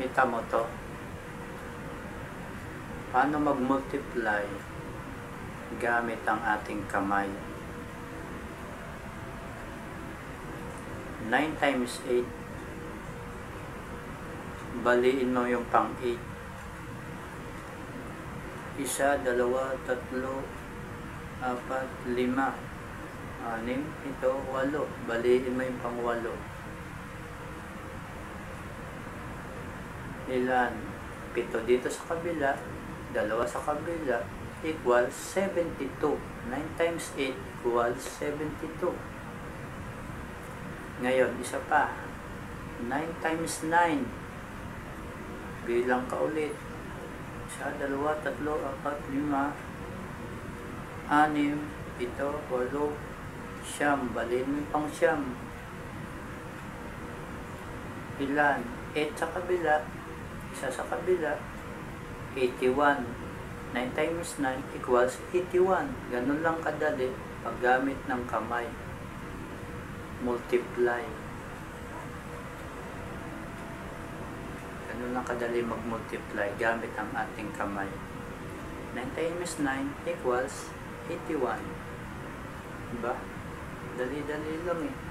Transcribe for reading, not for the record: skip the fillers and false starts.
Kita mo to? Paano mag-multiply gamit ang ating kamay? 9 times 8. Baliin mo yung pang 8. 1, 2, 3, 4, 5, 6, 7, 8. 8. Baliin mo yung pang 8. Ilan? 7 dito sa kabila, 2 sa kabila, equals 72. 9 times 8 equals 72. Ngayon, isa pa. 9 times 9. Bilang ka ulit. 1, 2, 3, 4, 5, 6, 7, 8, 9. Baliin mo yung pang 9. Ilan? 8 sa kabila, 1 sa kabila, 81. 9 times 9 equals 81. Ganun lang kadali paggamit ng kamay. Multiply. Ganun lang kadali mag-multiply gamit ang ating kamay. 9 times 9 equals 81. Diba? Dali-dali lang eh.